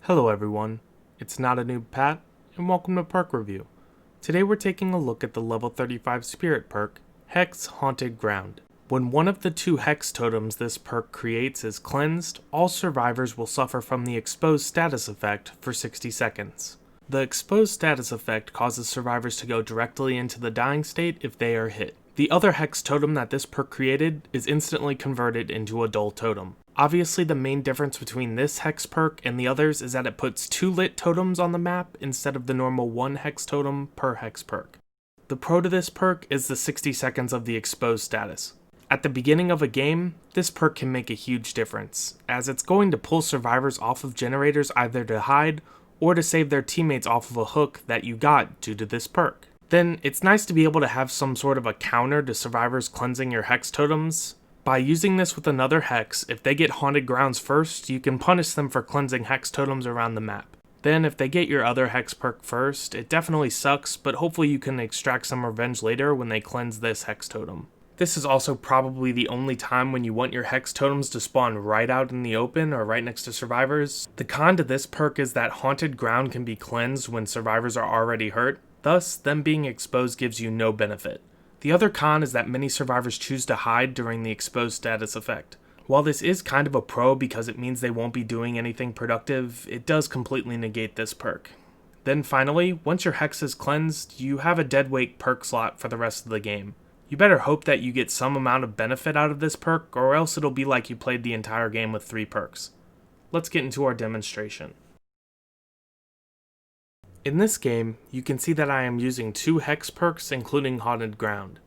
Hello everyone, it's NotaNoobPat, and welcome to Perk Review. Today we're taking a look at the level 35 Spirit Perk, Hex Haunted Ground. When one of the two Hex totems this perk creates is cleansed, all survivors will suffer from the Exposed Status effect for 60 seconds. The Exposed Status effect causes survivors to go directly into the dying state if they are hit. The other Hex totem that this perk created is instantly converted into a Dull totem. Obviously, the main difference between this Hex perk and the others is that it puts 2 lit totems on the map instead of the normal 1 Hex totem per Hex perk. The pro to this perk is the 60 seconds of the Exposed Status. At the beginning of a game, this perk can make a huge difference, as it's going to pull survivors off of generators either to hide or to save their teammates off of a hook that you got due to this perk. Then, it's nice to be able to have some sort of a counter to survivors cleansing your Hex totems. By using this with another Hex, if they get Haunted Grounds first, you can punish them for cleansing Hex totems around the map. Then, if they get your other Hex perk first, it definitely sucks, but hopefully you can extract some revenge later when they cleanse this Hex totem. This is also probably the only time when you want your Hex totems to spawn right out in the open or right next to survivors. The con to this perk is that Haunted Ground can be cleansed when survivors are already hurt, thus them being exposed gives you no benefit. The other con is that many survivors choose to hide during the Exposed Status effect. While this is kind of a pro because it means they won't be doing anything productive, it does completely negate this perk. Then finally, once your Hex is cleansed, you have a deadweight perk slot for the rest of the game. You better hope that you get some amount of benefit out of this perk, or else it'll be like you played the entire game with 3 perks. Let's get into our demonstration. In this game, you can see that I am using 2 Hex perks including Haunted Ground.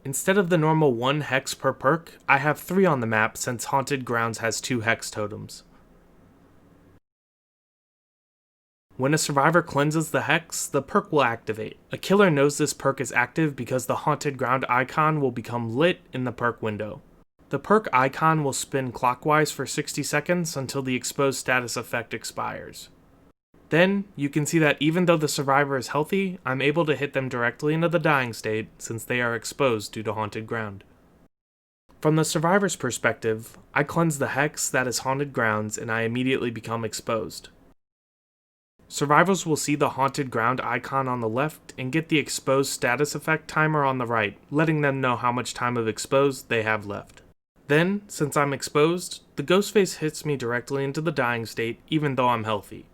Instead of the normal 1 Hex per perk, I have 3 on the map since Haunted Grounds has 2 Hex totems. When a survivor cleanses the Hex, the perk will activate. A killer knows this perk is active because the Haunted Ground icon will become lit in the perk window. The perk icon will spin clockwise for 60 seconds until the Exposed Status effect expires. Then, you can see that even though the survivor is healthy, I'm able to hit them directly into the dying state since they are exposed due to Haunted Ground. From the survivor's perspective, I cleanse the Hex that is Haunted Grounds and I immediately become exposed. Survivors will see the Haunted Ground icon on the left and get the Exposed Status effect timer on the right, letting them know how much time of exposed they have left. Then, since I'm exposed, the ghost face hits me directly into the dying state even though I'm healthy.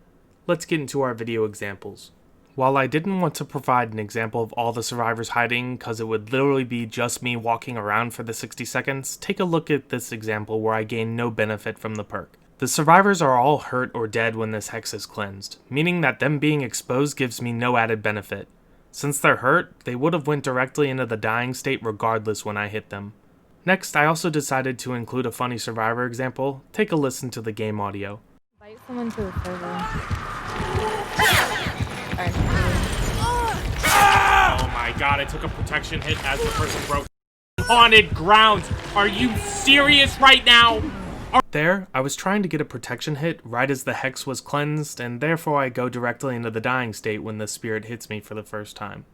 Let's get into our video examples. While I didn't want to provide an example of all the survivors hiding because it would literally be just me walking around for the 60 seconds, take a look at this example where I gain no benefit from the perk. The survivors are all hurt or dead when this Hex is cleansed, meaning that them being exposed gives me no added benefit. Since they're hurt, they would have went directly into the dying state regardless when I hit them. Next, I also decided to include a funny survivor example. Take a listen to the game audio. Invite someone to the server. Oh my god, I took a protection hit as the person broke. Haunted Grounds! Are you serious right now? There, I was trying to get a protection hit right as the Hex was cleansed, and therefore I go directly into the dying state when the spirit hits me for the first time.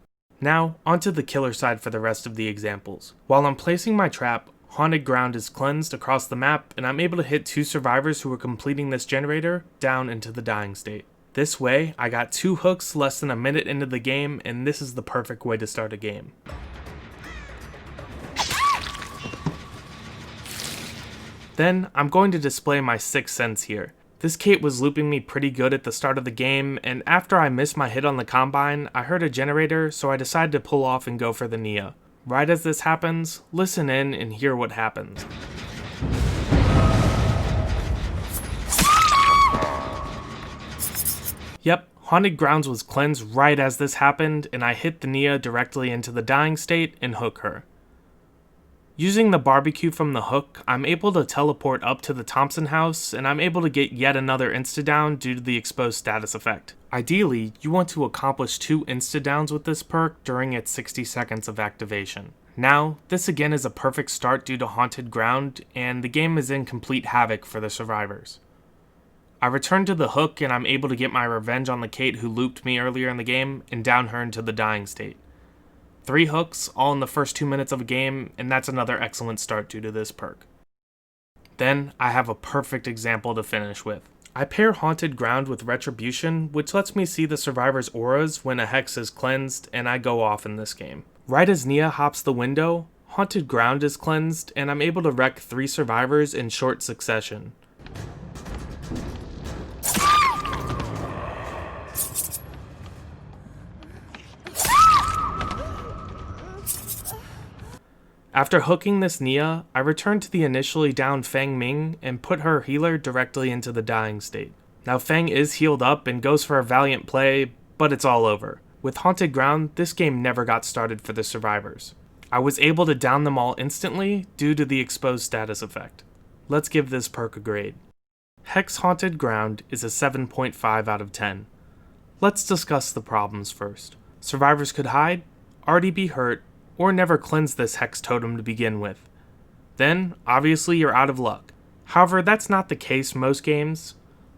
Now, onto the killer side for the rest of the examples. While I'm placing my trap, Haunted Ground is cleansed across the map, and I'm able to hit 2 survivors who are completing this generator down into the dying state. This way, I got 2 hooks less than a minute into the game, and this is the perfect way to start a game. Then, I'm going to display my 6th sense here. This Kate was looping me pretty good at the start of the game, and after I missed my hit on the Combine, I heard a generator, so I decided to pull off and go for the Nia. Right as this happens, listen in and hear what happens. Yep, Haunted Grounds was cleansed right as this happened, and I hit the Nia directly into the dying state and hook her. Using the barbecue from the hook, I'm able to teleport up to the Thompson house, and I'm able to get yet another insta-down due to the Exposed Status effect. Ideally, you want to accomplish 2 insta-downs with this perk during its 60 seconds of activation. Now, this again is a perfect start due to Haunted Ground, and the game is in complete havoc for the survivors. I return to the hook, and I'm able to get my revenge on the Kate who looped me earlier in the game, and down her into the dying state. 3 hooks, all in the first 2 minutes of a game, and that's another excellent start due to this perk. Then, I have a perfect example to finish with. I pair Haunted Ground with Retribution, which lets me see the survivor's auras when a hex is cleansed, and I go off in this game. Right as Nia hops the window, Haunted Ground is cleansed, and I'm able to wreck 3 survivors in short succession. After hooking this Nia, I return to the initially down Feng Ming and put her healer directly into the dying state. Now Feng is healed up and goes for a valiant play, but it's all over. With Haunted Ground, this game never got started for the survivors. I was able to down them all instantly due to the exposed status effect. Let's give this perk a grade. Hex Haunted Ground is a 7.5 out of 10. Let's discuss the problems first. Survivors could hide, already be hurt, or never cleanse this hex totem to begin with. Then, obviously you're out of luck. However, that's not the case most games.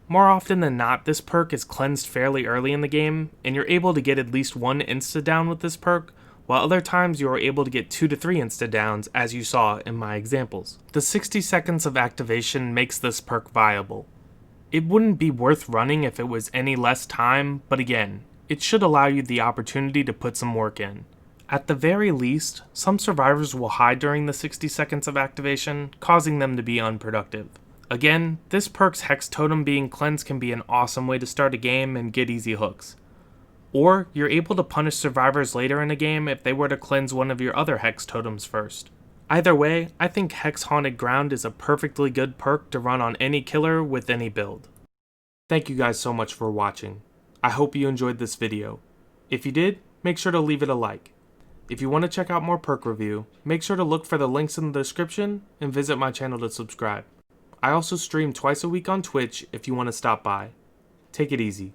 More often than not, this perk is cleansed fairly early in the game, and you're able to get at least 1 insta-down with this perk, while other times you are able to get 2 to 3 insta-downs as you saw in my examples. The 60 seconds of activation makes this perk viable. It wouldn't be worth running if it was any less time, but again, it should allow you the opportunity to put some work in. At the very least, some survivors will hide during the 60 seconds of activation, causing them to be unproductive. Again, this perk's hex totem being cleansed can be an awesome way to start a game and get easy hooks. Or, you're able to punish survivors later in a game if they were to cleanse one of your other hex totems first. Either way, I think Hex Haunted Ground is a perfectly good perk to run on any killer with any build. Thank you guys so much for watching. I hope you enjoyed this video. If you did, make sure to leave it a like. If you want to check out more perk review, make sure to look for the links in the description and visit my channel to subscribe. I also stream twice a week on Twitch if you want to stop by. Take it easy.